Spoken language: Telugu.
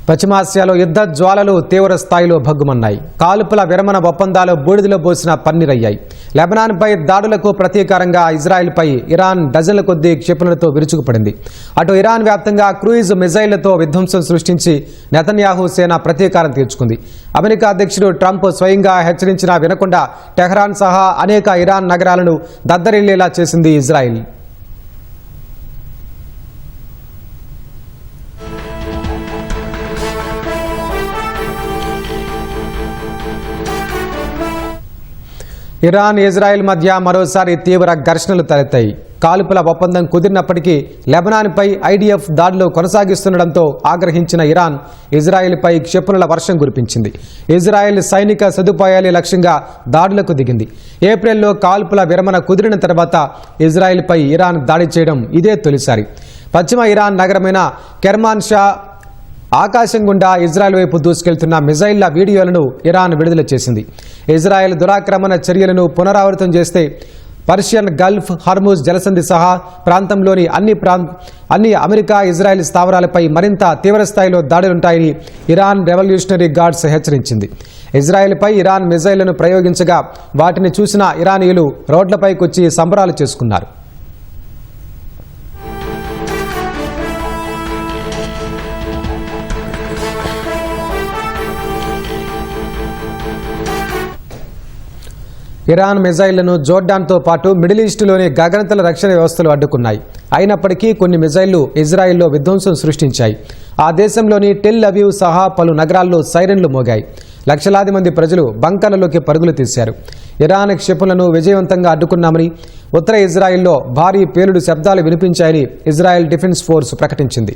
పశ్చిమాసియాలో యుద్ధ జ్వాలలు తీవ్ర స్థాయిలో భగ్గుమన్నాయి. కాల్పుల విరమణ ఒప్పందాలు బూడిదలో పోసిన పన్నీరయ్యాయి. లెబనాన్పై దాడులకు ప్రతీకారంగా ఇజ్రాయెల్పై ఇరాన్ డజన్ల కొద్దీ క్షిపణులతో విరుచుకుపడింది. అటు ఇరాన్ వ్యాప్తంగా క్రూయిజ్ మిజైళ్లతో విధ్వంసం సృష్టించి నెతన్యాహు సేన ప్రతీకారం తీర్చుకుంది. అమెరికా అధ్యక్షుడు ట్రంప్ స్వయంగా హెచ్చరించినా వినకుండా టెహ్రాన్ సహా అనేక ఇరాన్ నగరాలను దద్దరిల్లేలా చేసింది ఇజ్రాయెల్. ఇరాన్ ఇజ్రాయెల్ మధ్య మరోసారి తీవ్ర ఘర్షణలు తలెత్తాయి. కాల్పుల ఒప్పందం కుదిరినప్పటికీ లెబనాన్పై ఐడిఎఫ్ దాడులు కొనసాగిస్తుండటంతో ఆగ్రహించిన ఇరాన్ ఇజ్రాయెల్పై క్షిపణుల వర్షం కురిపించింది. ఇజ్రాయెల్ సైనిక సదుపాయాలే లక్ష్యంగా దాడులకు దిగింది. ఏప్రిల్లో కాల్పుల విరమణ కుదిరిన తర్వాత ఇజ్రాయెల్పై ఇరాన్ దాడి చేయడం ఇదే తొలిసారి. పశ్చిమ ఇరాన్ నగరమైన కెర్మాన్ షా ఆకాశం గుండా ఇజ్రాయెల్ వైపు దూసుకెళ్తున్న మిజైళ్ల వీడియోలను ఇరాన్ విడుదల చేసింది. ఇజ్రాయెల్ దురాక్రమణ చర్యలను పునరావృతం చేస్తే పర్షియన్ గల్ఫ్, హర్ముజ్ జలసంధి సహా ప్రాంతంలోని అన్ని అమెరికా ఇజ్రాయెల్ స్థావరాలపై మరింత తీవ్రస్థాయిలో దాడులుంటాయని ఇరాన్ రెవల్యూషనరీ గార్డ్స్ హెచ్చరించింది. ఇజ్రాయెల్పై ఇరాన్ మిజైళ్లను ప్రయోగించగా వాటిని చూసిన ఇరానీయులు రోడ్లపైకొచ్చి సంబరాలు చేసుకున్నారు. ఇరాన్ మిజైళ్లను జోర్డాన్తో పాటు మిడిల్ ఈస్టులోని గగనతల రక్షణ వ్యవస్థలు అడ్డుకున్నాయి. అయినప్పటికీ కొన్ని మిజైళ్లు ఇజ్రాయెల్లో విధ్వంసం సృష్టించాయి. ఆ దేశంలోని టెల్ అవీవ్ సహా పలు నగరాల్లో సైరన్లు మోగాయి. లక్షలాది మంది ప్రజలు బంకర్లలోకి పరుగులు తీశారు. ఇరాన్ క్షిపణులను విజయవంతంగా అడ్డుకున్నామని, ఉత్తర ఇజ్రాయెల్లో భారీ పేలుడు శబ్దాలు వినిపించాయని ఇజ్రాయెల్ డిఫెన్స్ ఫోర్స్ ప్రకటించింది.